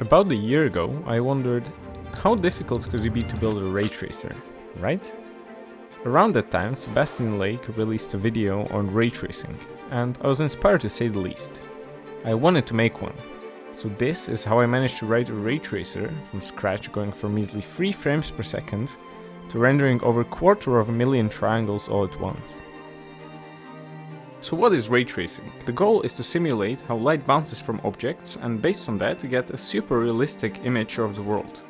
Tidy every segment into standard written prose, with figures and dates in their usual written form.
About a year ago, I wondered, how difficult could it be to build a ray tracer, right? Around that time, Sebastian Lake released a video on ray tracing, and I was inspired to say the least. I wanted to make one. So this is how I managed to write a ray tracer from scratch, going from measly 3 frames per second to rendering over 250,000 triangles all at once. So what is ray tracing? The goal is to simulate how light bounces from objects and based on that get a super realistic image of the world.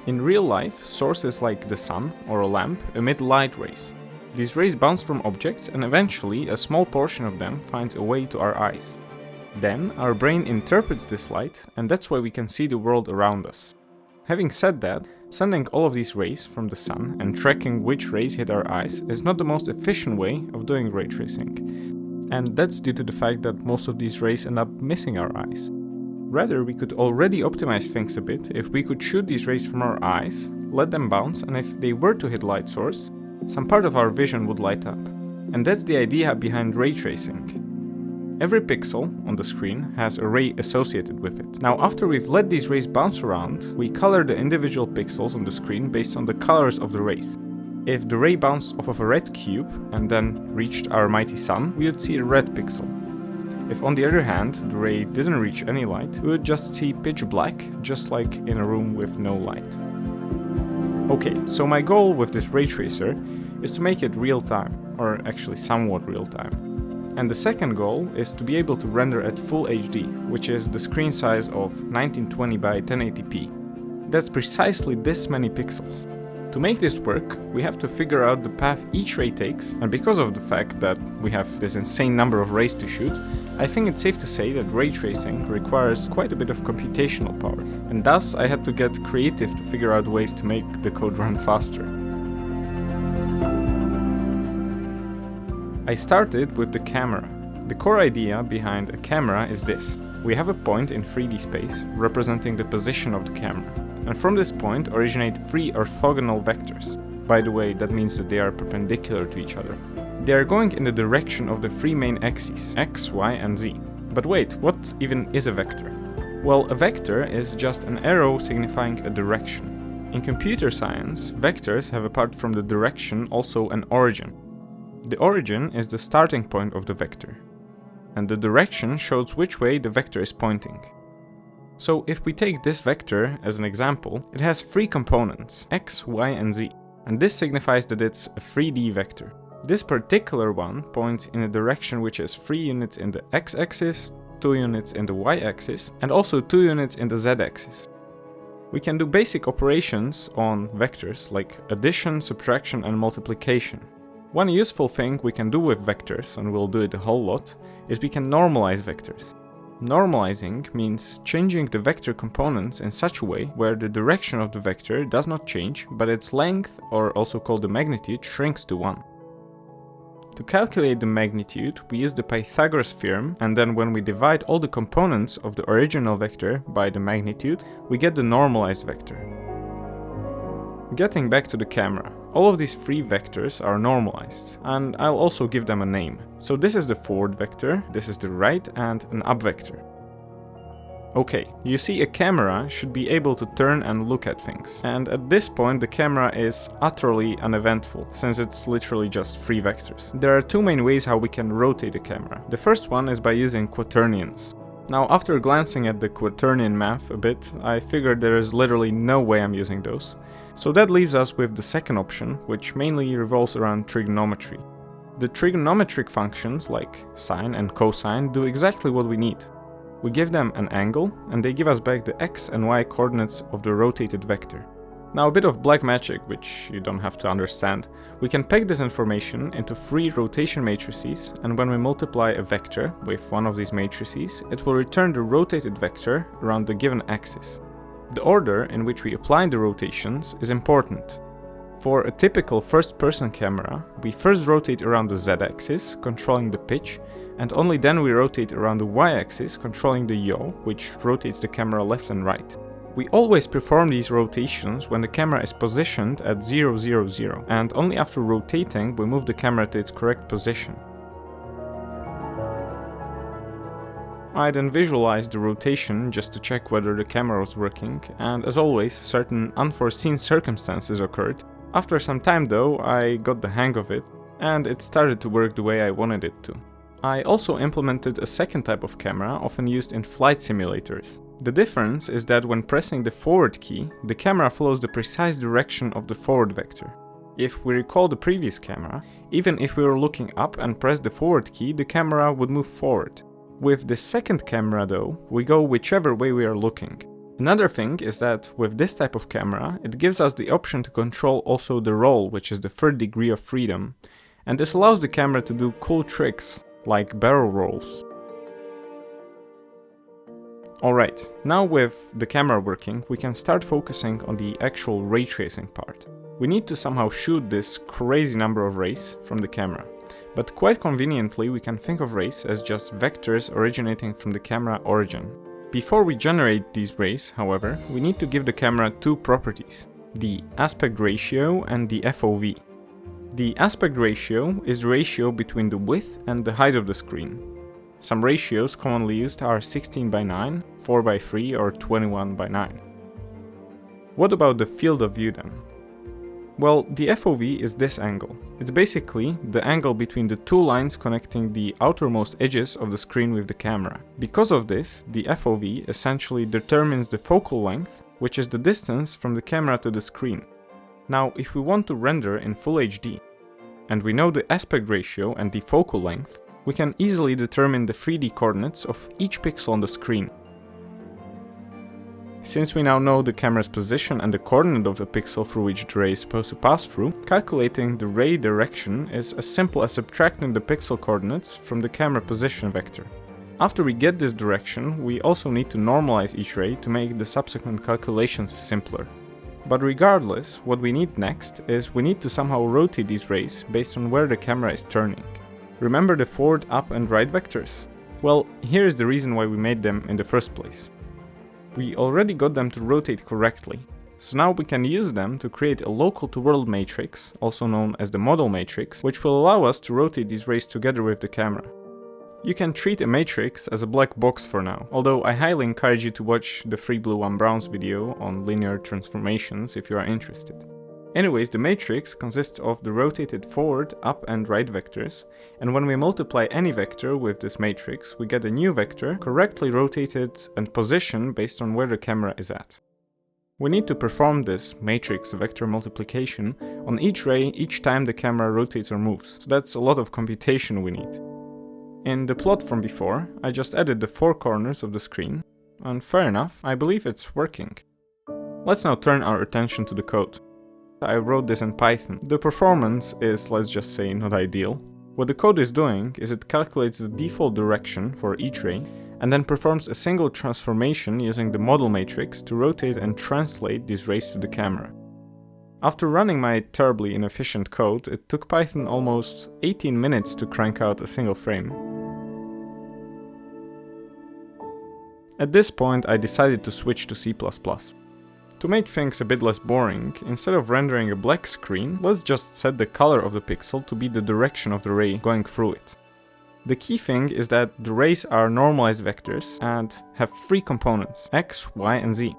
In real life, sources like the sun or a lamp emit light rays. These rays bounce from objects and eventually a small portion of them finds a way to our eyes. Then our brain interprets this light and that's why we can see the world around us. Having said that, sending all of these rays from the sun and tracking which rays hit our eyes is not the most efficient way of doing ray tracing. And that's due to the fact that most of these rays end up missing our eyes. Rather, we could already optimize things a bit if we could shoot these rays from our eyes, let them bounce, and if they were to hit light source, some part of our vision would light up. And that's the idea behind ray tracing. Every pixel on the screen has a ray associated with it. Now, after we've let these rays bounce around, we color the individual pixels on the screen based on the colors of the rays. If the ray bounced off of a red cube and then reached our mighty sun, we would see a red pixel. If on the other hand, the ray didn't reach any light, we would just see pitch black, just like in a room with no light. Okay, so my goal with this ray tracer is to make it real time, or actually somewhat real time. And the second goal is to be able to render at full HD, which is the screen size of 1920 by 1080p. That's precisely this many pixels. To make this work, we have to figure out the path each ray takes, and because of the fact that we have this insane number of rays to shoot, I think it's safe to say that ray tracing requires quite a bit of computational power, and thus I had to get creative to figure out ways to make the code run faster. I started with the camera. The core idea behind a camera is this. We have a point in 3D space representing the position of the camera, and from this point originate 3 orthogonal vectors. By the way, that means that they are perpendicular to each other. They are going in the direction of the 3 main axes, x, y, and z. But wait, what even is a vector? Well, a vector is just an arrow signifying a direction. In computer science, vectors have apart from the direction also an origin. The origin is the starting point of the vector, and the direction shows which way the vector is pointing. So if we take this vector as an example, it has 3 components, x, y, and z, and this signifies that it's a 3D vector. This particular one points in a direction which is 3 units in the x-axis, 2 units in the y-axis, and also 2 units in the z-axis. We can do basic operations on vectors like addition, subtraction, and multiplication. One useful thing we can do with vectors, and we'll do it a whole lot, is we can normalize vectors. Normalizing means changing the vector components in such a way where the direction of the vector does not change, but its length, or also called the magnitude, shrinks to 1. To calculate the magnitude, we use the Pythagoras theorem, and then when we divide all the components of the original vector by the magnitude, we get the normalized vector. Getting back to the camera, all of these 3 vectors are normalized, and I'll also give them a name. So this is the forward vector, this is the right, and an up vector. Okay, you see, a camera should be able to turn and look at things, and at this point the camera is utterly uneventful, since it's literally just 3 vectors. There are 2 main ways how we can rotate a camera. The first one is by using quaternions. Now, after glancing at the quaternion math a bit, I figured there is literally no way I'm using those. So that leaves us with the second option, which mainly revolves around trigonometry. The trigonometric functions like sine and cosine do exactly what we need. We give them an angle, and they give us back the x and y coordinates of the rotated vector. Now, a bit of black magic, which you don't have to understand. We can pack this information into 3 rotation matrices, and when we multiply a vector with one of these matrices, it will return the rotated vector around the given axis. The order in which we apply the rotations is important. For a typical first-person camera, we first rotate around the z-axis, controlling the pitch, and only then we rotate around the y-axis, controlling the yaw, which rotates the camera left and right. We always perform these rotations when the camera is positioned at 0, 0, 0, and only after rotating we move the camera to its correct position. I then visualized the rotation just to check whether the camera was working, and as always, certain unforeseen circumstances occurred. After some time though, I got the hang of it, and it started to work the way I wanted it to. I also implemented a second type of camera often used in flight simulators. The difference is that when pressing the forward key, the camera follows the precise direction of the forward vector. If we recall the previous camera, even if we were looking up and press the forward key, the camera would move forward. With the second camera though, we go whichever way we are looking. Another thing is that with this type of camera, it gives us the option to control also the roll, which is the third degree of freedom. And this allows the camera to do cool tricks, like barrel rolls. Alright, now with the camera working, we can start focusing on the actual ray tracing part. We need to somehow shoot this crazy number of rays from the camera. But quite conveniently, we can think of rays as just vectors originating from the camera origin. Before we generate these rays, however, we need to give the camera two properties: the aspect ratio and the FOV. The aspect ratio is the ratio between the width and the height of the screen. Some ratios commonly used are 16:9, 4:3 or 21:9. What about the field of view then? Well, the FOV is this angle. It's basically the angle between the two lines connecting the outermost edges of the screen with the camera. Because of this, the FOV essentially determines the focal length, which is the distance from the camera to the screen. Now, if we want to render in Full HD, and we know the aspect ratio and the focal length, we can easily determine the 3D coordinates of each pixel on the screen. Since we now know the camera's position and the coordinate of the pixel through which the ray is supposed to pass through, calculating the ray direction is as simple as subtracting the pixel coordinates from the camera position vector. After we get this direction, we also need to normalize each ray to make the subsequent calculations simpler. But regardless, what we need next is we need to somehow rotate these rays based on where the camera is turning. Remember the forward, up and right vectors? Well, here is the reason why we made them in the first place. We already got them to rotate correctly, so now we can use them to create a local to world matrix, also known as the model matrix, which will allow us to rotate these rays together with the camera. You can treat a matrix as a black box for now, although I highly encourage you to watch the 3 Blue 1 Browns video on linear transformations if you are interested. Anyways, the matrix consists of the rotated forward, up and right vectors, and when we multiply any vector with this matrix, we get a new vector correctly rotated and positioned based on where the camera is at. We need to perform this matrix vector multiplication on each ray each time the camera rotates or moves, so that's a lot of computation we need. In the plot from before, I just added the 4 corners of the screen, and fair enough, I believe it's working. Let's now turn our attention to the code. I wrote this in Python. The performance is, let's just say, not ideal. What the code is doing is it calculates the default direction for each ray and then performs a single transformation using the model matrix to rotate and translate these rays to the camera. After running my terribly inefficient code, it took Python almost 18 minutes to crank out a single frame. At this point, I decided to switch to C++. To make things a bit less boring, instead of rendering a black screen, let's just set the color of the pixel to be the direction of the ray going through it. The key thing is that the rays are normalized vectors and have 3 components, x, y and z.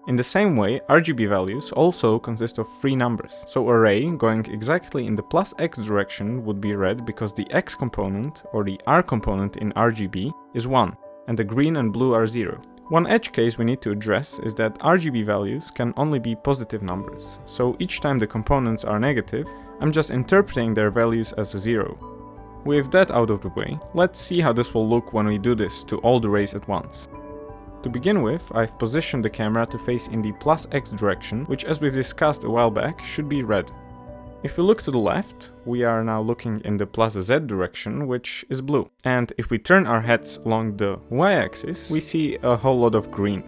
In the same way, RGB values also consist of 3 numbers, so a ray going exactly in the +x direction would be red because the x component, or the r component in RGB, is 1, and the green and blue are 0. One edge case we need to address is that RGB values can only be positive numbers, so each time the components are negative, I'm just interpreting their values as a 0. With that out of the way, let's see how this will look when we do this to all the rays at once. To begin with, I've positioned the camera to face in the +x direction, which as we've discussed a while back, should be red. If we look to the left, we are now looking in the +z direction, which is blue. And if we turn our heads along the y-axis, we see a whole lot of green.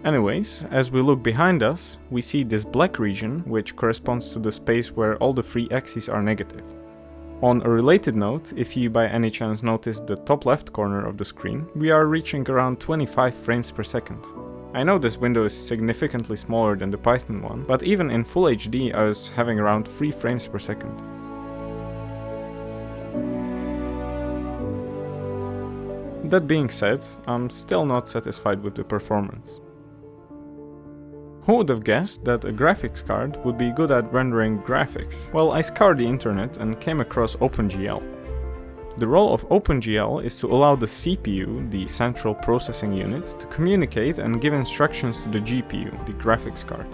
Anyways, as we look behind us, we see this black region, which corresponds to the space where all the 3 axes are negative. On a related note, if you by any chance notice the top left corner of the screen, we are reaching around 25 frames per second. I know this window is significantly smaller than the Python one, but even in Full HD I was having around 3 frames per second. That being said, I'm still not satisfied with the performance. Who would have guessed that a graphics card would be good at rendering graphics? Well, I scoured the internet and came across OpenGL. The role of OpenGL is to allow the CPU, the central processing unit, to communicate and give instructions to the GPU, the graphics card.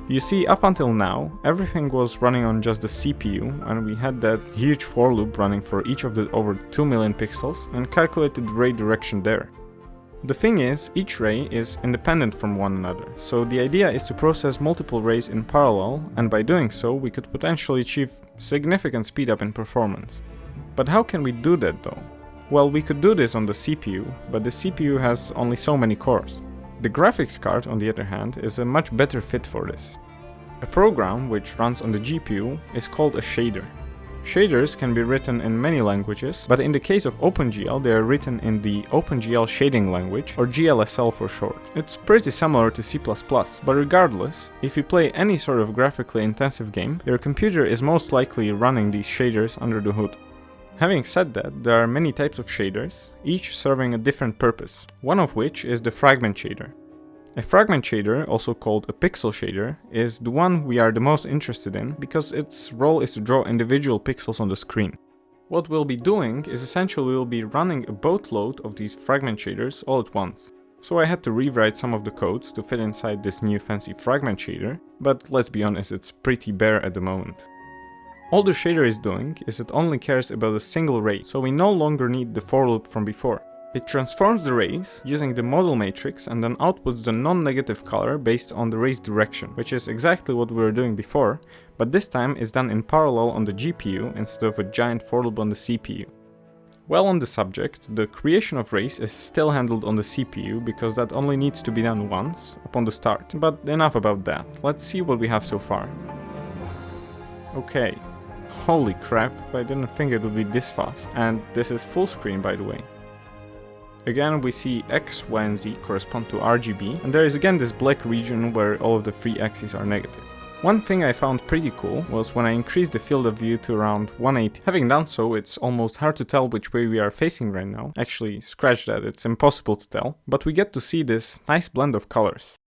You see, up until now, everything was running on just the CPU, and we had that huge for loop running for each of the over 2 million pixels and calculated the ray direction there. The thing is, each ray is independent from one another, so the idea is to process multiple rays in parallel, and by doing so we could potentially achieve significant speed up in performance. But how can we do that though? Well, we could do this on the CPU, but the CPU has only so many cores. The graphics card, on the other hand, is a much better fit for this. A program which runs on the GPU is called a shader. Shaders can be written in many languages, but in the case of OpenGL they are written in the OpenGL shading language, or GLSL for short. It's pretty similar to C++, but regardless, if you play any sort of graphically intensive game, your computer is most likely running these shaders under the hood. Having said that, there are many types of shaders, each serving a different purpose, one of which is the fragment shader. A fragment shader, also called a pixel shader, is the one we are the most interested in because its role is to draw individual pixels on the screen. What we'll be doing is essentially we'll be running a boatload of these fragment shaders all at once. So I had to rewrite some of the code to fit inside this new fancy fragment shader, but let's be honest, it's pretty bare at the moment. All the shader is doing is it only cares about a single ray, so we no longer need the for loop from before. It transforms the rays using the model matrix and then outputs the non-negative color based on the ray's direction, which is exactly what we were doing before, but this time is done in parallel on the GPU instead of a giant for loop on the CPU. While on the subject, the creation of rays is still handled on the CPU because that only needs to be done once, upon the start. But enough about that, let's see what we have so far. Okay, holy crap, I didn't think it would be this fast, and this is full screen by the way. Again, we see X, Y and Z correspond to RGB, and there is again this black region where all of the three axes are negative. One thing I found pretty cool was when I increased the field of view to around 180. Having done so, it's almost hard to tell which way we are facing right now. Actually, scratch that, it's impossible to tell. But we get to see this nice blend of colors.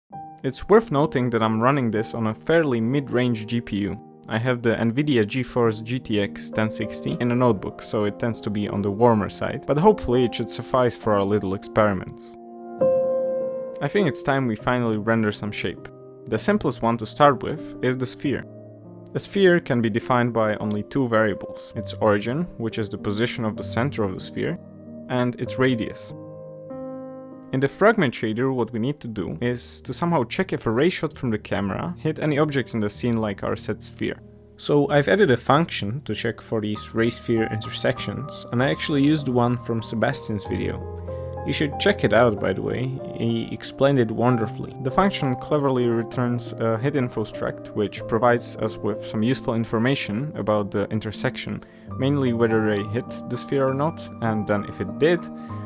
It's worth noting that I'm running this on a fairly mid-range GPU. I have the NVIDIA GeForce GTX 1060 in a notebook, so it tends to be on the warmer side, but hopefully it should suffice for our little experiments. I think it's time we finally render some shape. The simplest one to start with is the sphere. A sphere can be defined by only two variables, its origin, which is the position of the center of the sphere, and its radius. In the fragment shader, what we need to do is to somehow check if a ray shot from the camera hit any objects in the scene like our set sphere. So I've added a function to check for these ray-sphere intersections, and I actually used one from Sebastian's video. You should check it out, by the way, he explained it wonderfully. The function cleverly returns a hit info struct, which provides us with some useful information about the intersection, mainly whether they hit the sphere or not, and then if it did,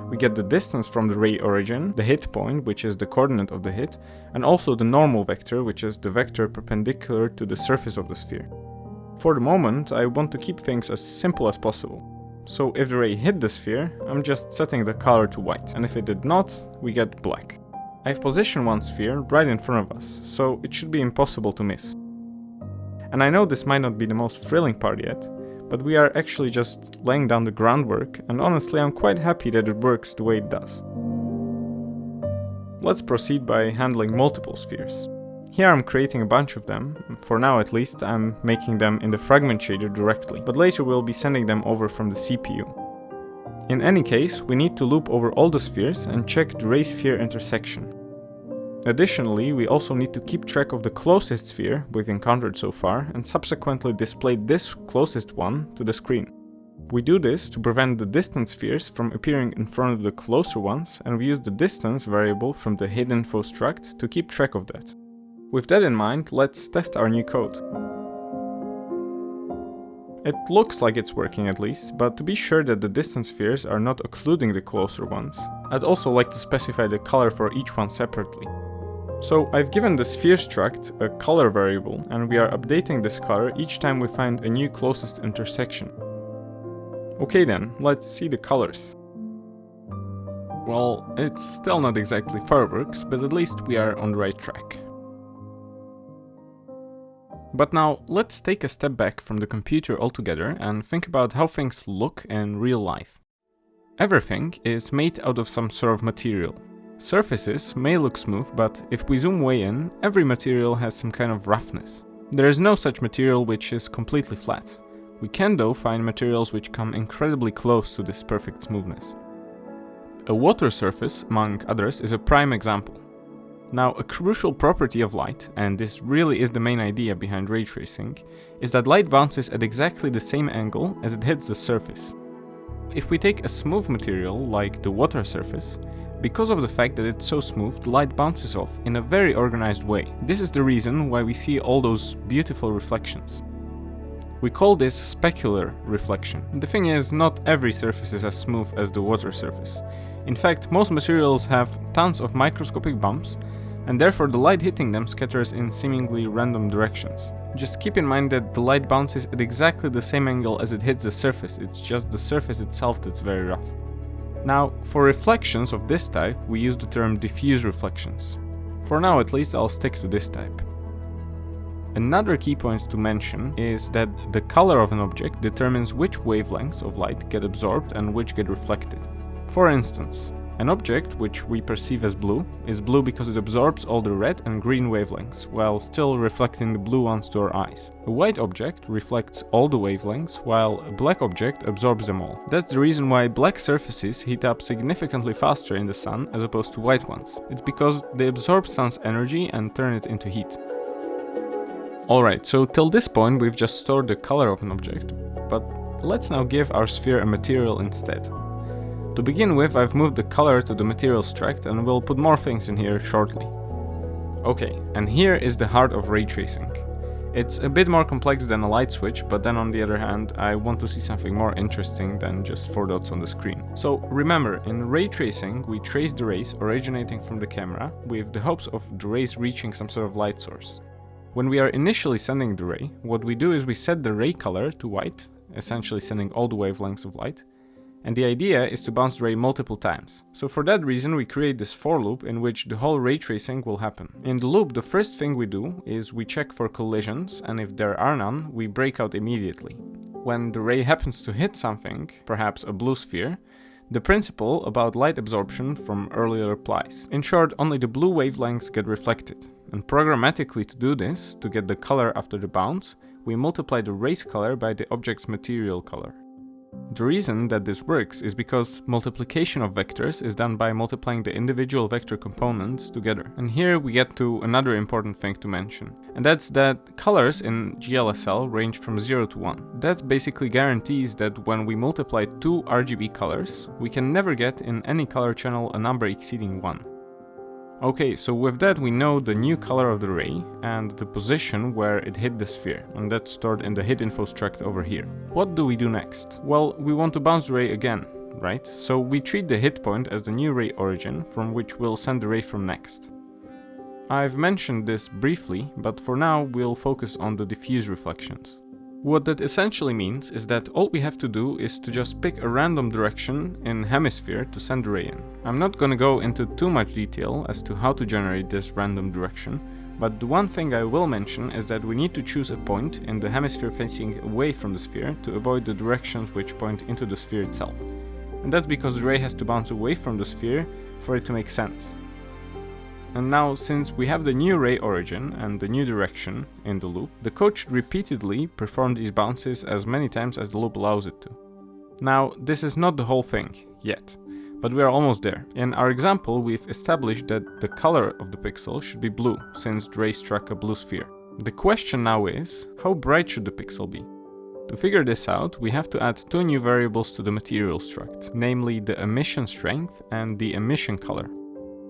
we get the distance from the ray origin, the hit point, which is the coordinate of the hit, and also the normal vector, which is the vector perpendicular to the surface of the sphere. For the moment, I want to keep things as simple as possible. So if the ray hit the sphere, I'm just setting the color to white, and if it did not, we get black. I've positioned one sphere right in front of us, so it should be impossible to miss. And I know this might not be the most thrilling part yet, but we are actually just laying down the groundwork, and honestly I'm quite happy that it works the way it does. Let's proceed by handling multiple spheres. Here I'm creating a bunch of them. For now at least I'm making them in the fragment shader directly, but later we'll be sending them over from the CPU. In any case, we need to loop over all the spheres and check the ray-sphere intersection. Additionally, we also need to keep track of the closest sphere we've encountered so far and subsequently display this closest one to the screen. We do this to prevent the distant spheres from appearing in front of the closer ones, and we use the distance variable from the hit info struct to keep track of that. With that in mind, let's test our new code. It looks like it's working at least, but to be sure that the distant spheres are not occluding the closer ones, I'd also like to specify the color for each one separately. So I've given the sphere struct a color variable, and we are updating this color each time we find a new closest intersection. Okay then, let's see the colors. Well, it's still not exactly fireworks, but at least we are on the right track. But now, let's take a step back from the computer altogether and think about how things look in real life. Everything is made out of some sort of material. Surfaces may look smooth, but if we zoom way in, every material has some kind of roughness. There is no such material which is completely flat. We can though find materials which come incredibly close to this perfect smoothness. A water surface, among others, is a prime example. Now, a crucial property of light, and this really is the main idea behind ray tracing, is that light bounces at exactly the same angle as it hits the surface. If we take a smooth material like the water surface, because of the fact that it's so smooth, the light bounces off in a very organized way. This is the reason why we see all those beautiful reflections. We call this specular reflection. The thing is, not every surface is as smooth as the water surface. In fact, most materials have tons of microscopic bumps, and therefore the light hitting them scatters in seemingly random directions. Just keep in mind that the light bounces at exactly the same angle as it hits the surface, it's just the surface itself that's very rough. Now, for reflections of this type, we use the term diffuse reflections. For now at least, I'll stick to this type. Another key point to mention is that the color of an object determines which wavelengths of light get absorbed and which get reflected. For instance, an object which we perceive as blue is blue because it absorbs all the red and green wavelengths, while still reflecting the blue ones to our eyes. A white object reflects all the wavelengths, while a black object absorbs them all. That's the reason why black surfaces heat up significantly faster in the sun as opposed to white ones. It's because they absorb sun's energy and turn it into heat. Alright, so till this point we've just stored the color of an object, but let's now give our sphere a material instead. To begin with, I've moved the color to the materials tract and we'll put more things in here shortly. Okay, and here is the heart of ray tracing. It's a bit more complex than a light switch, but then on the other hand, I want to see something more interesting than just 4 dots on the screen. So remember, in ray tracing, we trace the rays originating from the camera with the hopes of the rays reaching some sort of light source. When we are initially sending the ray, what we do is we set the ray color to white, essentially sending all the wavelengths of light. And the idea is to bounce the ray multiple times. So for that reason we create this for loop in which the whole ray tracing will happen. In the loop, the first thing we do is we check for collisions, and if there are none, we break out immediately. When the ray happens to hit something, perhaps a blue sphere, the principle about light absorption from earlier applies. In short, only the blue wavelengths get reflected. And programmatically to do this, to get the color after the bounce, we multiply the ray's color by the object's material color. The reason that this works is because multiplication of vectors is done by multiplying the individual vector components together. And here we get to another important thing to mention, and that's that colors in GLSL range from 0 to 1. That basically guarantees that when we multiply two RGB colors, we can never get in any color channel a number exceeding 1. Okay, so with that we know the new color of the ray and the position where it hit the sphere, and that's stored in the hit info struct over here. What do we do next? Well, we want to bounce the ray again, right? So we treat the hit point as the new ray origin from which we'll send the ray from next. I've mentioned this briefly, but for now we'll focus on the diffuse reflections. What that essentially means is that all we have to do is to just pick a random direction in hemisphere to send the ray in. I'm not gonna go into too much detail as to how to generate this random direction, but the one thing I will mention is that we need to choose a point in the hemisphere facing away from the sphere to avoid the directions which point into the sphere itself. And that's because the ray has to bounce away from the sphere for it to make sense. And now, since we have the new ray origin and the new direction in the loop, the code should repeatedly perform these bounces as many times as the loop allows it to. Now, this is not the whole thing, yet, but we are almost there. In our example, we've established that the color of the pixel should be blue, since the ray struck a blue sphere. The question now is, how bright should the pixel be? To figure this out, we have to add two new variables to the material struct, namely the emission strength and the emission color.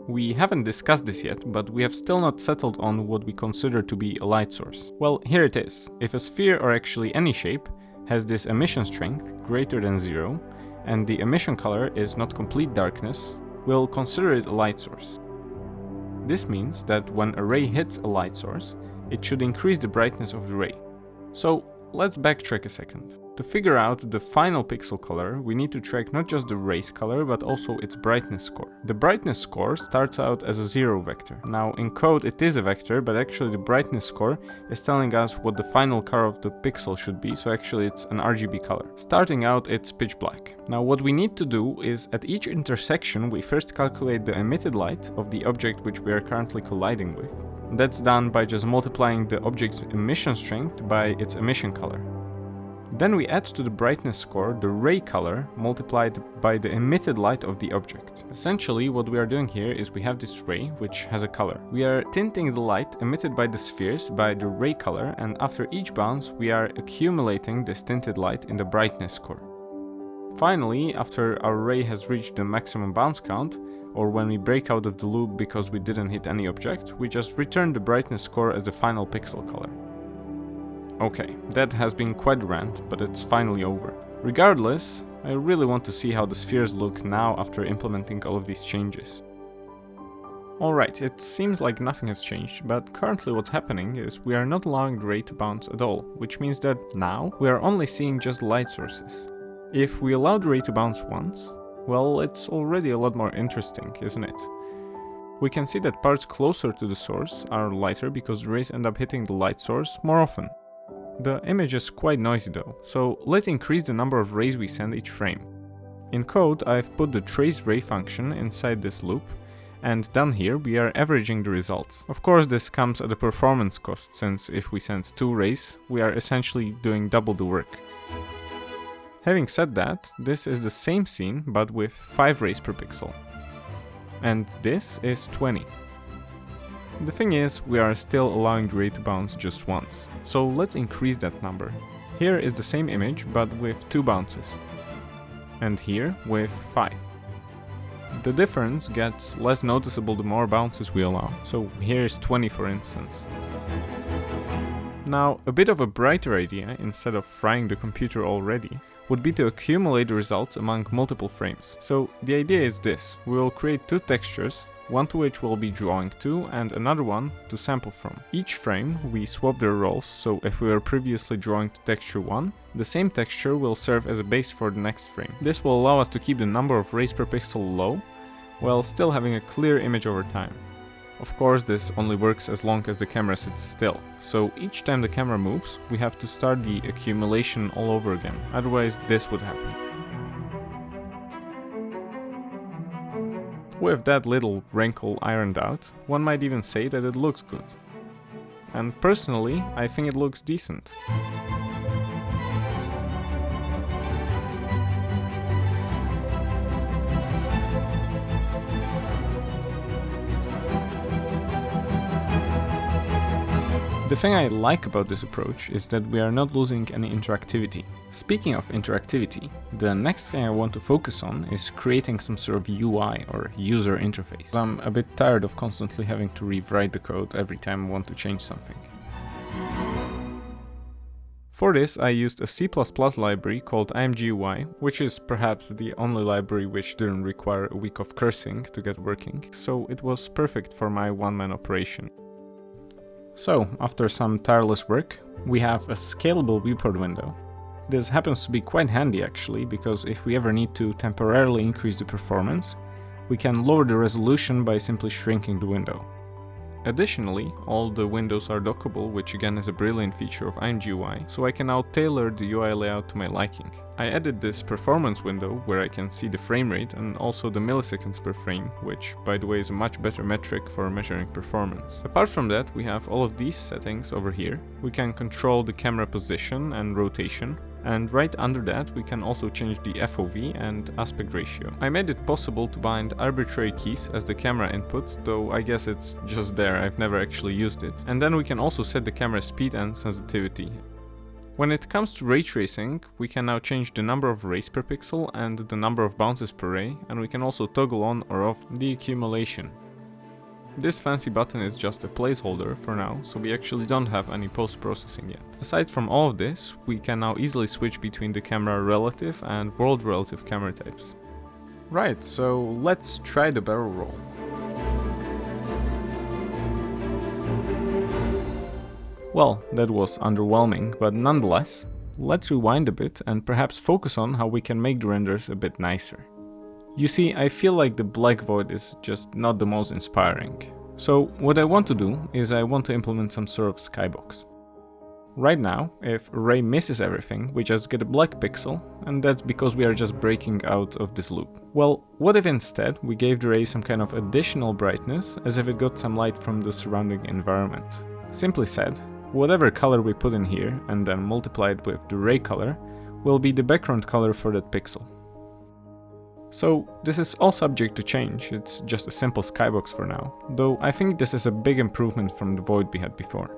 We haven't discussed this yet, but we have still not settled on what we consider to be a light source. Well, here it is. If a sphere, or actually any shape, has this emission strength greater than 0, and the emission color is not complete darkness, we'll consider it a light source. This means that when a ray hits a light source, it should increase the brightness of the ray. So, let's backtrack a second. To figure out the final pixel color, we need to track not just the race color, but also its brightness score. The brightness score starts out as a 0 vector. Now in code it is a vector, but actually the brightness score is telling us what the final color of the pixel should be, so actually it's an RGB color. Starting out, it's pitch black. Now what we need to do is, at each intersection, we first calculate the emitted light of the object which we are currently colliding with. That's done by just multiplying the object's emission strength by its emission color. Then we add to the brightness score the ray color multiplied by the emitted light of the object. Essentially, what we are doing here is we have this ray which has a color. We are tinting the light emitted by the spheres by the ray color, and after each bounce we are accumulating this tinted light in the brightness score. Finally, after our ray has reached the maximum bounce count, or when we break out of the loop because we didn't hit any object, we just return the brightness score as the final pixel color. Okay, that has been quite a rant, but it's finally over. Regardless, I really want to see how the spheres look now after implementing all of these changes. Alright, it seems like nothing has changed, but currently what's happening is we are not allowing the ray to bounce at all, which means that now we are only seeing just light sources. If we allow the ray to bounce once, well, it's already a lot more interesting, isn't it? We can see that parts closer to the source are lighter because the rays end up hitting the light source more often. The image is quite noisy though, so let's increase the number of rays we send each frame. In code, I've put the TraceRay function inside this loop, and down here we are averaging the results. Of course, this comes at a performance cost, since if we send 2 rays, we are essentially doing double the work. Having said that, this is the same scene but with 5 rays per pixel. And this is 20. The thing is, we are still allowing the ray to bounce just once, so let's increase that number. Here is the same image but with 2 bounces. And here with 5. The difference gets less noticeable the more bounces we allow, so here is 20 for instance. Now, a bit of a brighter idea, instead of frying the computer already, would be to accumulate the results among multiple frames. So the idea is this: we will create 2 textures, one to which we'll be drawing to and another one to sample from. Each frame we swap their roles, so if we were previously drawing to texture 1, the same texture will serve as a base for the next frame. This will allow us to keep the number of rays per pixel low, while still having a clear image over time. Of course, this only works as long as the camera sits still, so each time the camera moves, we have to start the accumulation all over again, otherwise this would happen. With that little wrinkle ironed out, one might even say that it looks good. And personally, I think it looks decent. The thing I like about this approach is that we are not losing any interactivity. Speaking of interactivity, the next thing I want to focus on is creating some sort of UI or user interface. I'm a bit tired of constantly having to rewrite the code every time I want to change something. For this, I used a C++ library called IMGUI, which is perhaps the only library which didn't require a week of cursing to get working, so it was perfect for my one-man operation. So, after some tireless work, we have a scalable viewport window. This happens to be quite handy actually, because if we ever need to temporarily increase the performance, we can lower the resolution by simply shrinking the window. Additionally, all the windows are dockable, which again is a brilliant feature of IMGUI, so I can now tailor the UI layout to my liking. I added this performance window where I can see the frame rate and also the milliseconds per frame, which by the way is a much better metric for measuring performance. Apart from that, we have all of these settings over here. We can control the camera position and rotation, and right under that we can also change the FOV and aspect ratio. I made it possible to bind arbitrary keys as the camera input, though I guess it's just there, I've never actually used it. And then we can also set the camera speed and sensitivity. When it comes to ray tracing, we can now change the number of rays per pixel and the number of bounces per ray, and we can also toggle on or off the accumulation. This fancy button is just a placeholder for now, so we actually don't have any post-processing yet. Aside from all of this, we can now easily switch between the camera relative and world relative camera types. Right, so let's try the barrel roll. Well, that was underwhelming, but nonetheless, let's rewind a bit and perhaps focus on how we can make the renders a bit nicer. You see, I feel like the black void is just not the most inspiring. So what I want to do is I want to implement some sort of skybox. Right now, if array misses everything, we just get a black pixel, and that's because we are just breaking out of this loop. Well, what if instead we gave the array some kind of additional brightness, as if it got some light from the surrounding environment? Simply said, whatever color we put in here and then multiply it with the array color will be the background color for that pixel. So this is all subject to change, it's just a simple skybox for now, though I think this is a big improvement from the void we had before.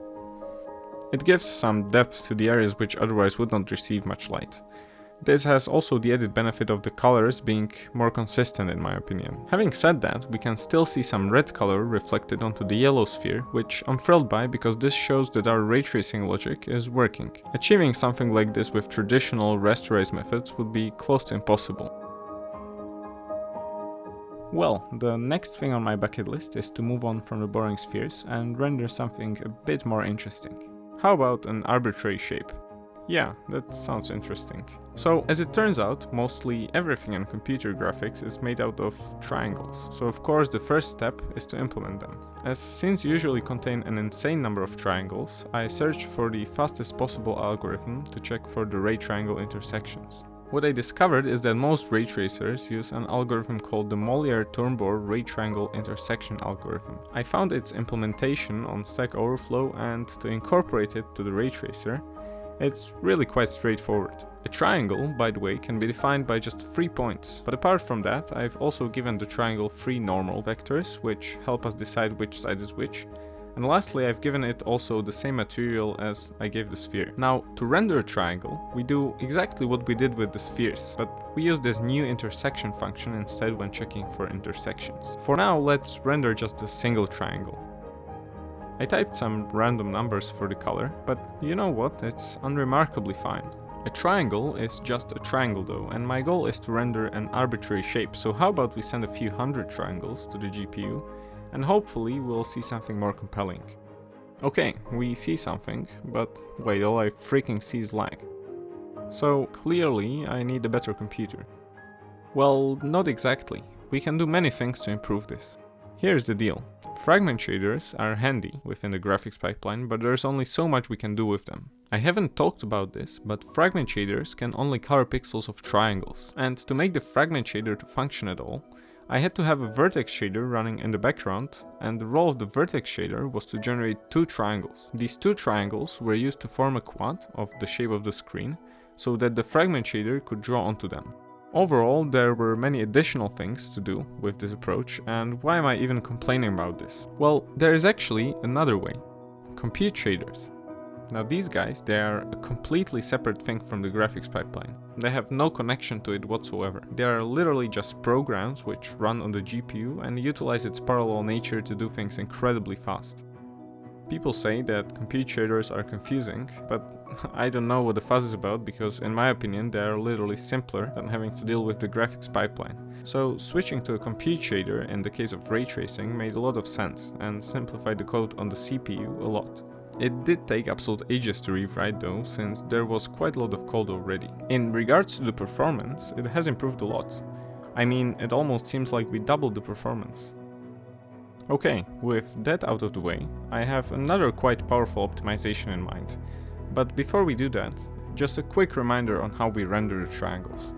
It gives some depth to the areas which otherwise would not receive much light. This has also the added benefit of the colors being more consistent in my opinion. Having said that, we can still see some red color reflected onto the yellow sphere, which I'm thrilled by because this shows that our ray tracing logic is working. Achieving something like this with traditional rasterize methods would be close to impossible. Well, the next thing on my bucket list is to move on from the boring spheres and render something a bit more interesting. How about an arbitrary shape? Yeah, that sounds interesting. So, as it turns out, mostly everything in computer graphics is made out of triangles, so of course the first step is to implement them. As scenes usually contain an insane number of triangles, I searched for the fastest possible algorithm to check for the ray triangle intersections. What I discovered is that most ray tracers use an algorithm called the Mollier-Turnbow ray triangle intersection algorithm. I found its implementation on Stack Overflow, and to incorporate it to the ray tracer, it's really quite straightforward. A triangle, by the way, can be defined by just 3 points, but apart from that, I've also given the triangle 3 normal vectors, which help us decide which side is which. And lastly, I've given it also the same material as I gave the sphere. Now, to render a triangle, we do exactly what we did with the spheres, but we use this new intersection function instead when checking for intersections. For now, let's render just a single triangle. I typed some random numbers for the color, but you know what, it's unremarkably fine. A triangle is just a triangle though, and my goal is to render an arbitrary shape, so how about we send a few hundred triangles to the GPU, and hopefully we'll see something more compelling. Okay, we see something, but wait, all I freaking see is lag. So clearly I need a better computer. Well, not exactly. We can do many things to improve this. Here's the deal. Fragment shaders are handy within the graphics pipeline, but there's only so much we can do with them. I haven't talked about this, but fragment shaders can only color pixels of triangles, and to make the fragment shader to function at all, I had to have a vertex shader running in the background, and the role of the vertex shader was to generate 2 triangles. These 2 triangles were used to form a quad of the shape of the screen, so that the fragment shader could draw onto them. Overall, there were many additional things to do with this approach, and why am I even complaining about this? Well, there is actually another way. Compute shaders. Now these guys, they are a completely separate thing from the graphics pipeline. They have no connection to it whatsoever. They are literally just programs which run on the GPU and utilize its parallel nature to do things incredibly fast. People say that compute shaders are confusing, but I don't know what the fuss is about because in my opinion they are literally simpler than having to deal with the graphics pipeline. So switching to a compute shader in the case of ray tracing made a lot of sense and simplified the code on the CPU a lot. It did take absolute ages to rewrite though, since there was quite a lot of code already. In regards to the performance, it has improved a lot. I mean, it almost seems like we doubled the performance. Okay, with that out of the way, I have another quite powerful optimization in mind. But before we do that, just a quick reminder on how we render the triangles.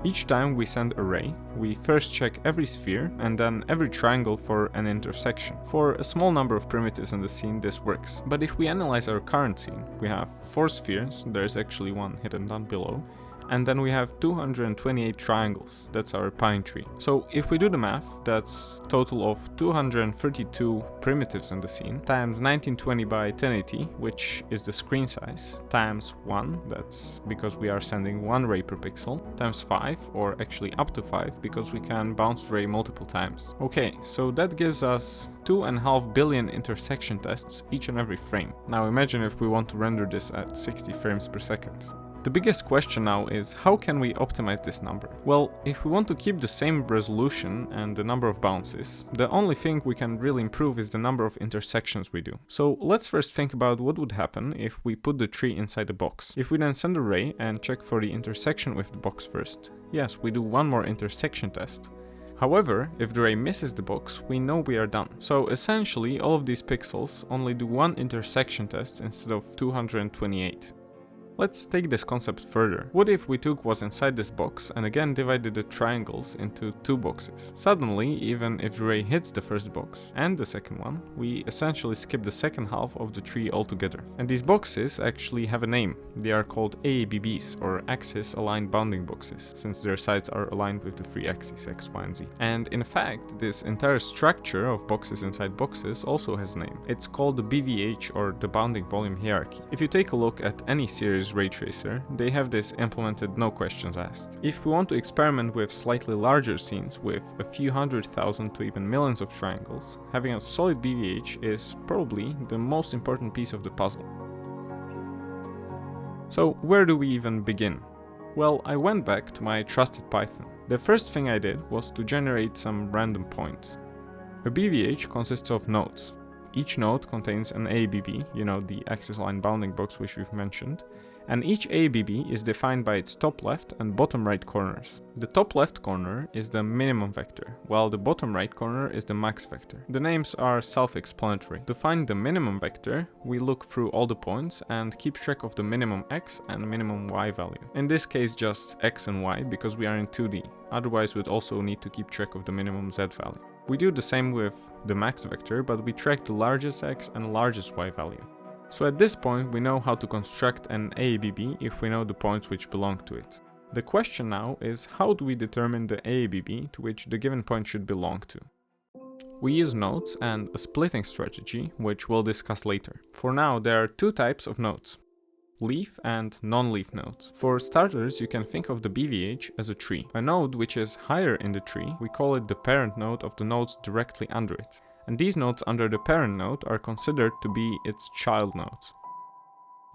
Each time we send a ray, we first check every sphere and then every triangle for an intersection. For a small number of primitives in the scene this works, but if we analyze our current scene, we have 4 spheres, there's actually one hidden down below, and then we have 228 triangles, that's our pine tree. So if we do the math, that's a total of 232 primitives in the scene, times 1920 by 1080, which is the screen size, times 1, that's because we are sending 1 ray per pixel, times 5, or actually up to 5, because we can bounce the ray multiple times. Okay, so that gives us 2.5 billion intersection tests each and every frame. Now imagine if we want to render this at 60 frames per second. The biggest question now is, how can we optimize this number? Well, if we want to keep the same resolution and the number of bounces, the only thing we can really improve is the number of intersections we do. So let's first think about what would happen if we put the tree inside a box. If we then send a ray and check for the intersection with the box first, yes, we do one more intersection test. However, if the ray misses the box, we know we are done. So essentially, all of these pixels only do one intersection test instead of 228. Let's take this concept further. What if we took what's inside this box and again divided the triangles into two boxes? Suddenly, even if the ray hits the first box and the second one, we essentially skip the second half of the tree altogether. And these boxes actually have a name. They are called AABBs, or axis aligned bounding boxes, since their sides are aligned with the three axes X, Y, and Z. And in fact, this entire structure of boxes inside boxes also has a name. It's called the BVH, or the bounding volume hierarchy. If you take a look at any series ray tracer, they have this implemented no questions asked. If we want to experiment with slightly larger scenes with a few 100,000 to even millions of triangles, having a solid BVH is probably the most important piece of the puzzle. So where do we even begin? Well, I went back to my trusted Python. The first thing I did was to generate some random points. A BVH consists of nodes. Each node contains an ABB, the axis line bounding box which we've mentioned, and each ABB is defined by its top left and bottom right corners. The top left corner is the minimum vector, while the bottom right corner is the max vector. The names are self-explanatory. To find the minimum vector, we look through all the points and keep track of the minimum x and minimum y value. In this case just x and y because we are in 2D, otherwise we'd also need to keep track of the minimum z value. We do the same with the max vector, but we track the largest x and largest y value. So at this point we know how to construct an AABB if we know the points which belong to it. The question now is, how do we determine the AABB to which the given point should belong to? We use nodes and a splitting strategy, which we'll discuss later. For now, there are two types of nodes: leaf and non-leaf nodes. For starters, you can think of the BVH as a tree. A node which is higher in the tree, we call it the parent node of the nodes directly under it. And these nodes under the parent node are considered to be its child nodes.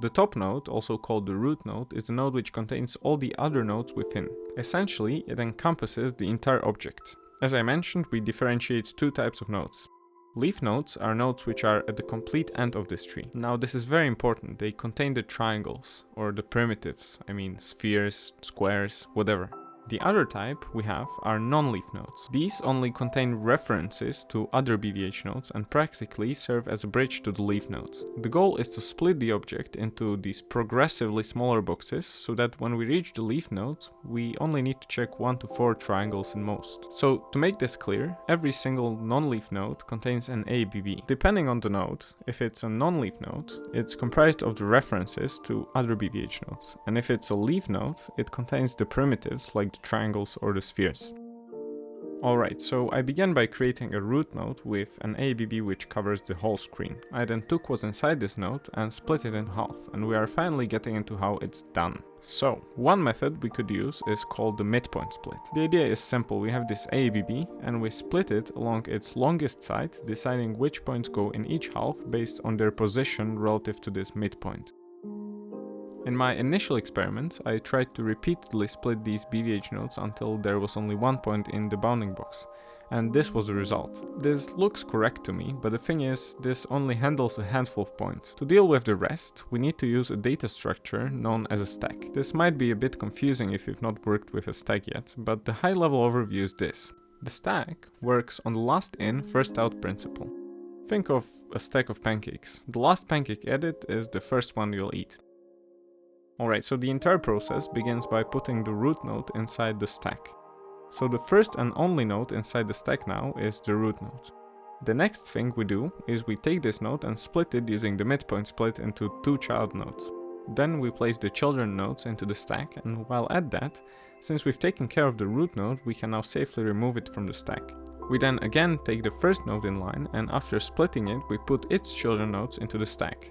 The top node, also called the root node, is the node which contains all the other nodes within. Essentially, it encompasses the entire object. As I mentioned, we differentiate two types of nodes. Leaf nodes are nodes which are at the complete end of this tree. Now this is very important, they contain the triangles, or the primitives, spheres, squares, whatever. The other type we have are non-leaf nodes. These only contain references to other BVH nodes and practically serve as a bridge to the leaf nodes. The goal is to split the object into these progressively smaller boxes so that when we reach the leaf node, we only need to check 1 to 4 triangles in most. So to make this clear, every single non-leaf node contains an ABB. Depending on the node, if it's a non-leaf node, it's comprised of the references to other BVH nodes. And if it's a leaf node, it contains the primitives like the triangles or the spheres. Alright, so I began by creating a root node with an ABB which covers the whole screen. I then took what's inside this node and split it in half, and we are finally getting into how it's done. So, one method we could use is called the midpoint split. The idea is simple: we have this ABB and we split it along its longest side, deciding which points go in each half based on their position relative to this midpoint. In my initial experiments, I tried to repeatedly split these BVH nodes until there was only one point in the bounding box, and this was the result. This looks correct to me, but the thing is, this only handles a handful of points. To deal with the rest, we need to use a data structure known as a stack. This might be a bit confusing if you've not worked with a stack yet, but the high-level overview is this. The stack works on the last in, first out principle. Think of a stack of pancakes. The last pancake added is the first one you'll eat. Alright, so the entire process begins by putting the root node inside the stack. So the first and only node inside the stack now is the root node. The next thing we do is we take this node and split it using the midpoint split into two child nodes. Then we place the children nodes into the stack, and while at that, since we've taken care of the root node, we can now safely remove it from the stack. We then again take the first node in line, and after splitting it, we put its children nodes into the stack.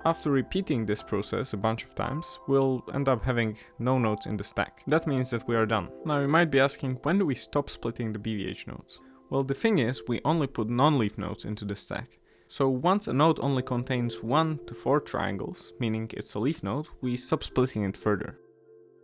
After repeating this process a bunch of times, we'll end up having no nodes in the stack. That means that we are done. Now you might be asking, when do we stop splitting the BVH nodes? Well, the thing is, we only put non-leaf nodes into the stack. So once a node only contains 1 to 4 triangles, meaning it's a leaf node, we stop splitting it further.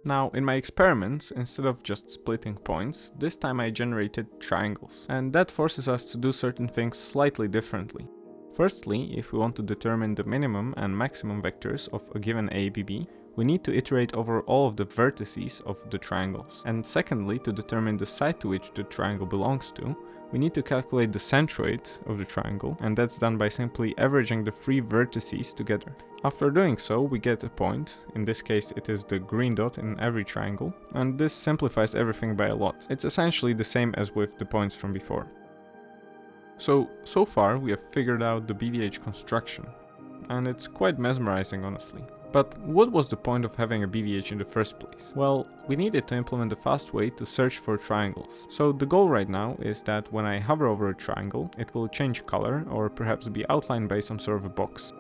Now, in my experiments, instead of just splitting points, this time I generated triangles, and that forces us to do certain things slightly differently. Firstly, if we want to determine the minimum and maximum vectors of a given ABB, we need to iterate over all of the vertices of the triangles. And secondly, to determine the side to which the triangle belongs to, we need to calculate the centroid of the triangle, and that's done by simply averaging the 3 vertices together. After doing so, we get a point. In this case, it is the green dot in every triangle, and this simplifies everything by a lot. It's essentially the same as with the points from before. So far we have figured out the BVH construction, and it's quite mesmerizing, honestly. But what was the point of having a BVH in the first place? Well, we needed to implement a fast way to search for triangles. So the goal right now is that when I hover over a triangle, it will change color or perhaps be outlined by some sort of a box.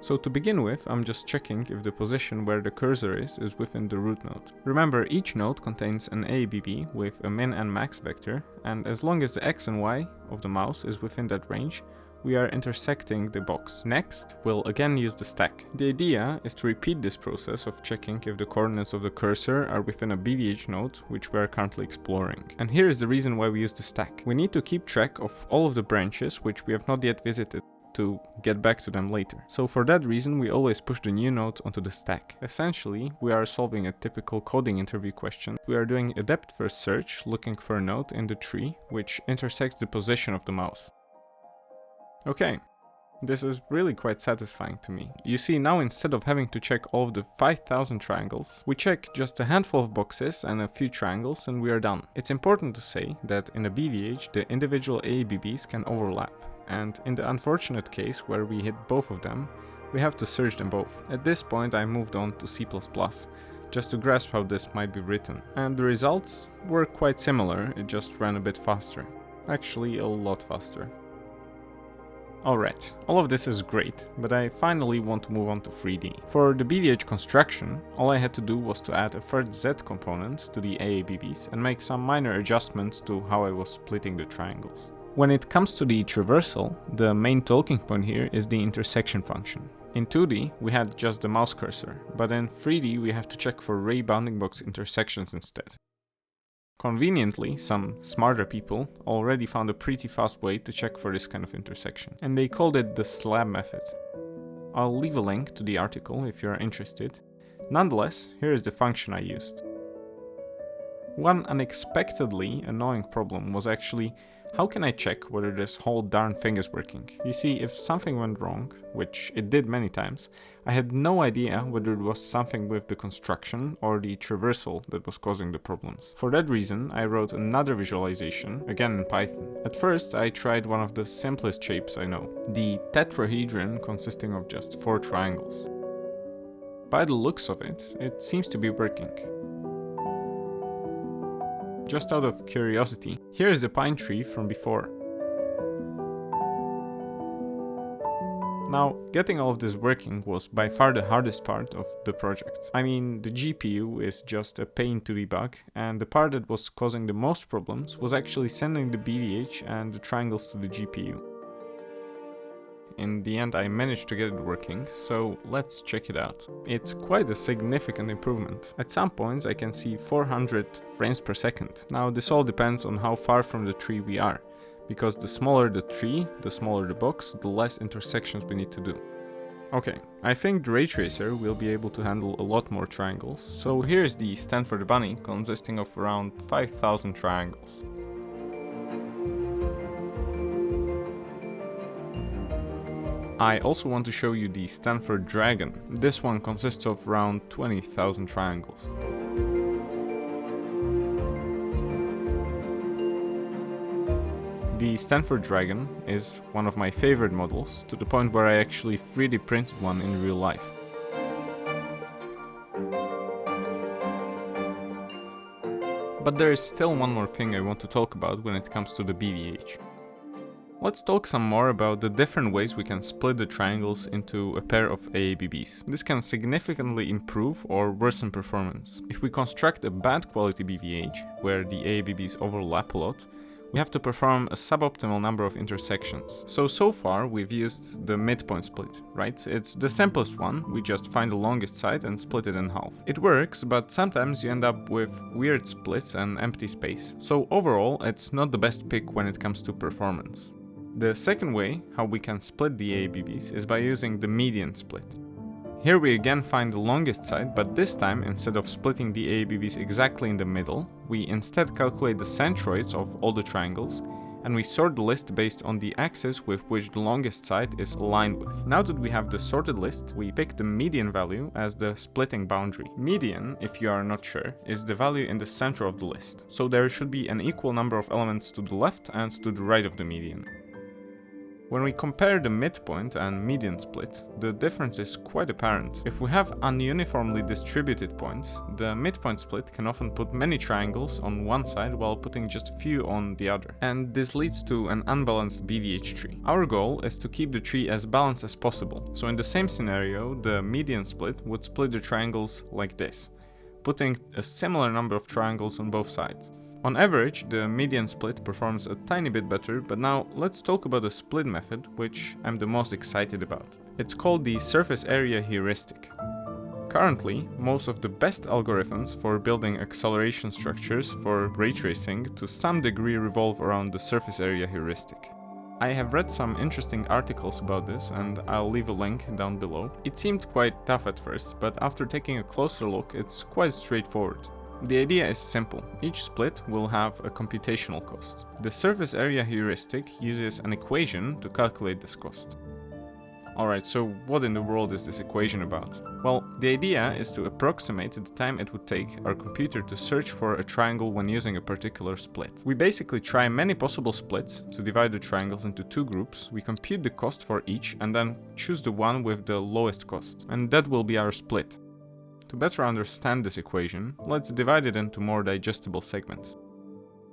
So to begin with, I'm just checking if the position where the cursor is within the root node. Remember, each node contains an ABB with a min and max vector, and as long as the x and y of the mouse is within that range, we are intersecting the box. Next, we'll again use the stack. The idea is to repeat this process of checking if the coordinates of the cursor are within a BVH node, which we are currently exploring. And here is the reason why we use the stack. We need to keep track of all of the branches which we have not yet visited, to get back to them later. So for that reason, we always push the new nodes onto the stack. Essentially, we are solving a typical coding interview question. We are doing a depth-first search, looking for a node in the tree which intersects the position of the mouse. Okay, this is really quite satisfying to me. You see, now instead of having to check all of the 5,000 triangles, we check just a handful of boxes and a few triangles and we are done. It's important to say that in a BVH, the individual ABBs can overlap. And in the unfortunate case where we hit both of them, we have to search them both. At this point I moved on to C++, just to grasp how this might be written. And the results were quite similar, it just ran a bit faster. Actually, a lot faster. Alright, all of this is great, but I finally want to move on to 3D. For the BVH construction, all I had to do was to add a third Z component to the AABBs and make some minor adjustments to how I was splitting the triangles. When it comes to the traversal, the main talking point here is the intersection function. In 2D, we had just the mouse cursor, but in 3D we have to check for ray bounding box intersections instead. Conveniently, some smarter people already found a pretty fast way to check for this kind of intersection, and they called it the slab method. I'll leave a link to the article if you're interested. Nonetheless, here is the function I used. One unexpectedly annoying problem was actually, how can I check whether this whole darn thing is working? You see, if something went wrong, which it did many times, I had no idea whether it was something with the construction or the traversal that was causing the problems. For that reason, I wrote another visualization, again in Python. At first, I tried one of the simplest shapes I know, the tetrahedron consisting of just 4 triangles. By the looks of it, it seems to be working. Just out of curiosity, here is the pine tree from before. Now, getting all of this working was by far the hardest part of the project. I mean, the GPU is just a pain to debug, and the part that was causing the most problems was actually sending the BVH and the triangles to the GPU. In the end, I managed to get it working, so let's check it out. It's quite a significant improvement. At some points I can see 400 frames per second. Now this all depends on how far from the tree we are, because the smaller the tree, the smaller the box, the less intersections we need to do. Okay, I think the ray tracer will be able to handle a lot more triangles, so here's the stand for the bunny consisting of around 5,000 triangles. I also want to show you the Stanford Dragon. This one consists of around 20,000 triangles. The Stanford Dragon is one of my favorite models, to the point where I actually 3D printed one in real life. But there is still one more thing I want to talk about when it comes to the BVH. Let's talk some more about the different ways we can split the triangles into a pair of AABBs. This can significantly improve or worsen performance. If we construct a bad quality BVH, where the AABBs overlap a lot, we have to perform a suboptimal number of intersections. So far we've used the midpoint split, right? It's the simplest one, we just find the longest side and split it in half. It works, but sometimes you end up with weird splits and empty space. So overall, it's not the best pick when it comes to performance. The second way how we can split the AABBs is by using the median split. Here we again find the longest side, but this time, instead of splitting the AABBs exactly in the middle, we instead calculate the centroids of all the triangles, and we sort the list based on the axis with which the longest side is aligned with. Now that we have the sorted list, we pick the median value as the splitting boundary. Median, if you are not sure, is the value in the center of the list, so there should be an equal number of elements to the left and to the right of the median. When we compare the midpoint and median split, the difference is quite apparent. If we have ununiformly distributed points, the midpoint split can often put many triangles on one side while putting just a few on the other. And this leads to an unbalanced BVH tree. Our goal is to keep the tree as balanced as possible. So in the same scenario, the median split would split the triangles like this, putting a similar number of triangles on both sides. On average, the median split performs a tiny bit better, but now let's talk about the split method, which I'm the most excited about. It's called the surface area heuristic. Currently, most of the best algorithms for building acceleration structures for ray tracing to some degree revolve around the surface area heuristic. I have read some interesting articles about this, and I'll leave a link down below. It seemed quite tough at first, but after taking a closer look, it's quite straightforward. The idea is simple. Each split will have a computational cost. The surface area heuristic uses an equation to calculate this cost. Alright, so what in the world is this equation about? Well, the idea is to approximate the time it would take our computer to search for a triangle when using a particular split. We basically try many possible splits to divide the triangles into two groups, we compute the cost for each and then choose the one with the lowest cost. And that will be our split. To better understand this equation, let's divide it into more digestible segments.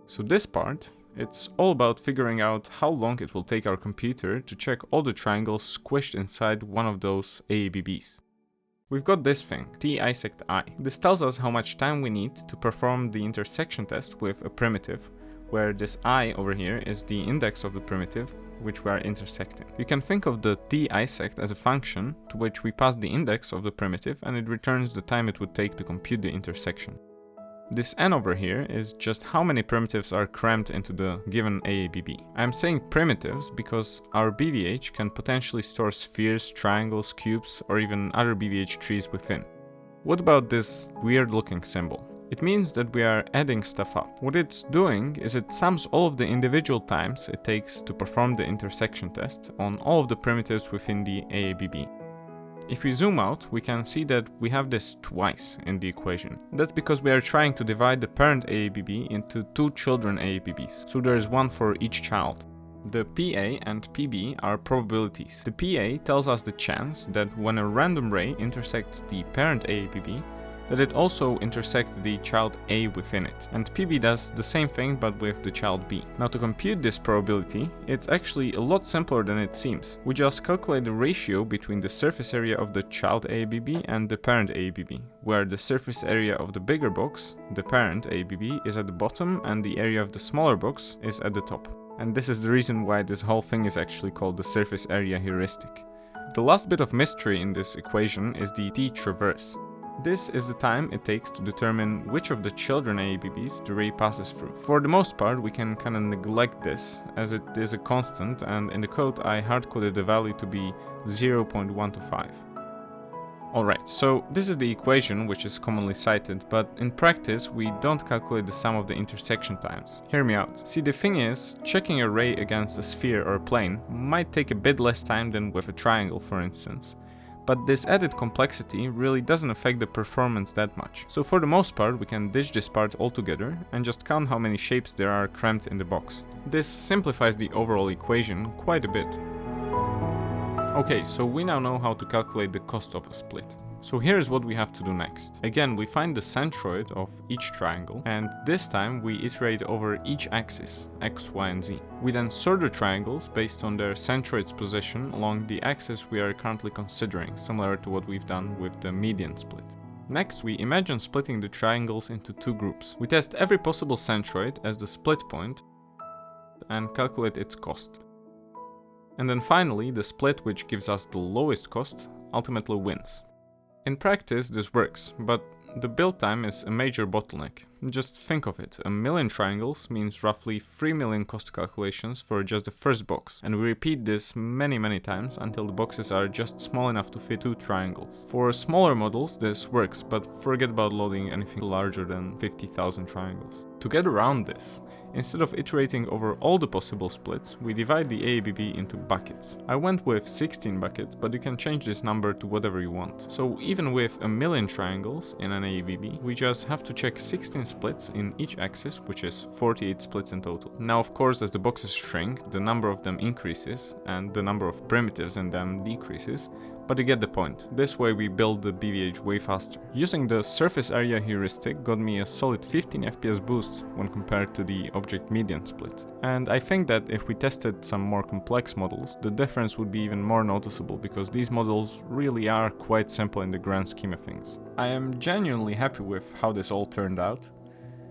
So this part, it's all about figuring out how long it will take our computer to check all the triangles squished inside one of those AABBs. We've got this thing, t isect I. This tells us how much time we need to perform the intersection test with a primitive, where this I over here is the index of the primitive which we are intersecting. You can think of the t isect as a function to which we pass the index of the primitive and it returns the time it would take to compute the intersection. This n over here is just how many primitives are crammed into the given AABB. I'm saying primitives because our BVH can potentially store spheres, triangles, cubes, or even other BVH trees within. What about this weird looking symbol? It means that we are adding stuff up. What it's doing is it sums all of the individual times it takes to perform the intersection test on all of the primitives within the AABB. If we zoom out, we can see that we have this twice in the equation. That's because we are trying to divide the parent AABB into two children AABBs, so there is one for each child. The PA and PB are probabilities. The PA tells us the chance that when a random ray intersects the parent AABB, that it also intersects the child A within it. And PB does the same thing but with the child B. Now to compute this probability, it's actually a lot simpler than it seems. We just calculate the ratio between the surface area of the child AABB and the parent AABB, where the surface area of the bigger box, the parent AABB, is at the bottom and the area of the smaller box is at the top. And this is the reason why this whole thing is actually called the surface area heuristic. The last bit of mystery in this equation is the t-traverse. This is the time it takes to determine which of the children AABBs the ray passes through. For the most part, we can kinda neglect this, as it is a constant, and in the code I hard-coded the value to be 0.125. Alright, so this is the equation which is commonly cited, but in practice we don't calculate the sum of the intersection times. Hear me out. See, the thing is, checking a ray against a sphere or a plane might take a bit less time than with a triangle, for instance. But this added complexity really doesn't affect the performance that much. So for the most part, we can ditch this part altogether and just count how many shapes there are crammed in the box. This simplifies the overall equation quite a bit. Okay, so we now know how to calculate the cost of a split. So here's what we have to do next. Again, we find the centroid of each triangle, and this time we iterate over each axis, x, y, and z. We then sort the triangles based on their centroid's position along the axis we are currently considering, similar to what we've done with the median split. Next, we imagine splitting the triangles into two groups. We test every possible centroid as the split point and calculate its cost. And then finally, the split which gives us the lowest cost ultimately wins. In practice, this works, but the build time is a major bottleneck. Just think of it, 1,000,000 triangles means roughly 3,000,000 cost calculations for just the first box, and we repeat this many times until the boxes are just small enough to fit 2 triangles. For smaller models this works, but forget about loading anything larger than 50,000 triangles. To get around this, instead of iterating over all the possible splits, we divide the AABB into buckets. I went with 16 buckets, but you can change this number to whatever you want. So even with 1,000,000 triangles in an AABB, we just have to check 16 splits in each axis, which is 48 splits in total. Now of course, as the boxes shrink, the number of them increases and the number of primitives in them decreases, but you get the point. This way we build the BVH way faster. Using the surface area heuristic got me a solid 15 FPS boost when compared to the object median split. And I think that if we tested some more complex models, the difference would be even more noticeable, because these models really are quite simple in the grand scheme of things. I am genuinely happy with how this all turned out,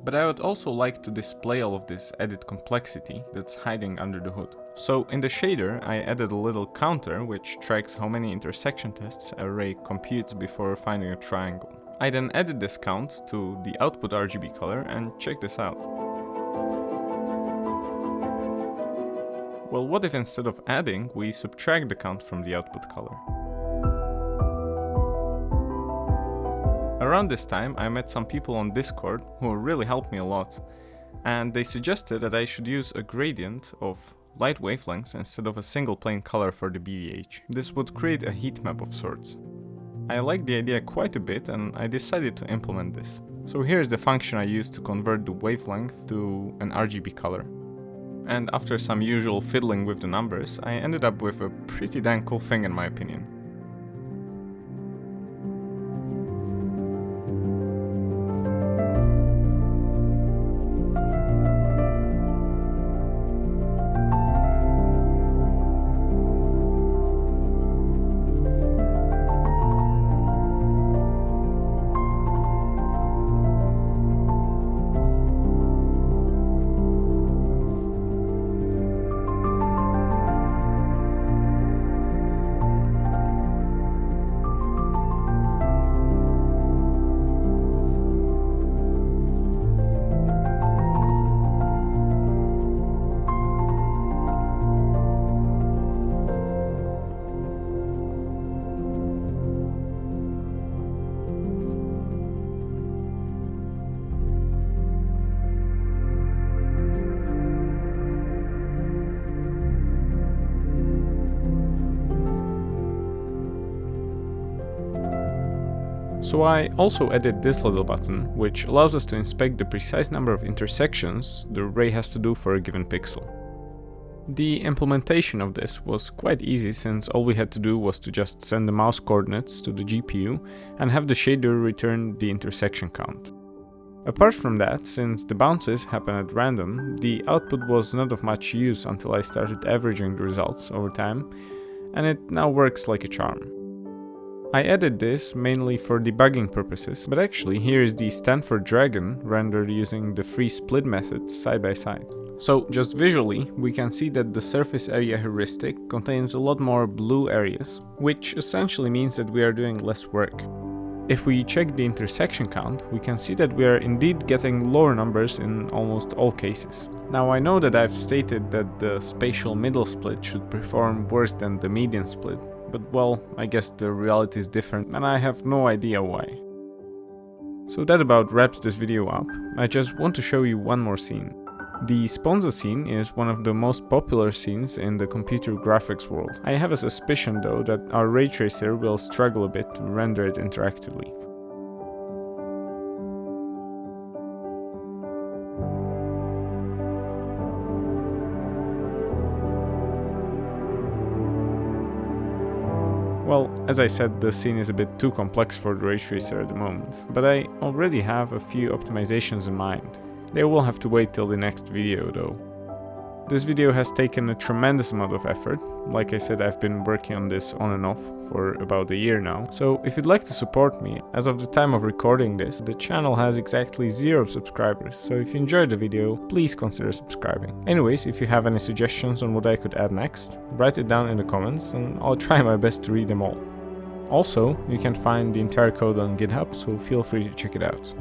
but I would also like to display all of this added complexity that's hiding under the hood. So in the shader I added a little counter which tracks how many intersection tests an array computes before finding a triangle. I then added this count to the output RGB color, and check this out. Well, what if instead of adding, we subtract the count from the output color? Around this time I met some people on Discord who really helped me a lot, and they suggested that I should use a gradient of light wavelengths instead of a single plane color for the BVH. This would create a heat map of sorts. I liked the idea quite a bit, and I decided to implement this. So here's the function I used to convert the wavelength to an RGB color. And after some usual fiddling with the numbers, I ended up with a pretty dang cool thing in my opinion. So I also added this little button, which allows us to inspect the precise number of intersections the array has to do for a given pixel. The implementation of this was quite easy, since all we had to do was to just send the mouse coordinates to the GPU and have the shader return the intersection count. Apart from that, since the bounces happen at random, the output was not of much use until I started averaging the results over time, and it now works like a charm. I added this mainly for debugging purposes, but actually here is the Stanford Dragon rendered using the free split methods side by side. So just visually, we can see that the surface area heuristic contains a lot more blue areas, which essentially means that we are doing less work. If we check the intersection count, we can see that we are indeed getting lower numbers in almost all cases. Now I know that I've stated that the spatial middle split should perform worse than the median split, but well, I guess the reality is different and I have no idea why. So that about wraps this video up. I just want to show you one more scene. The Sponza scene is one of the most popular scenes in the computer graphics world. I have a suspicion though that our ray tracer will struggle a bit to render it interactively. Well, as I said, the scene is a bit too complex for the ray tracer at the moment, but I already have a few optimizations in mind. They will have to wait till the next video though. This video has taken a tremendous amount of effort. Like I said, I've been working on this on and off for about a year now. So if you'd like to support me, as of the time of recording this, the channel has exactly 0 subscribers. So if you enjoyed the video, please consider subscribing. Anyways, if you have any suggestions on what I could add next, write it down in the comments and I'll try my best to read them all. Also, you can find the entire code on GitHub, so feel free to check it out.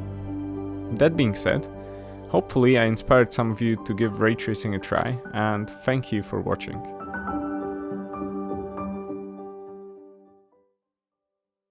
That being said, hopefully I inspired some of you to give ray tracing a try, and thank you for watching.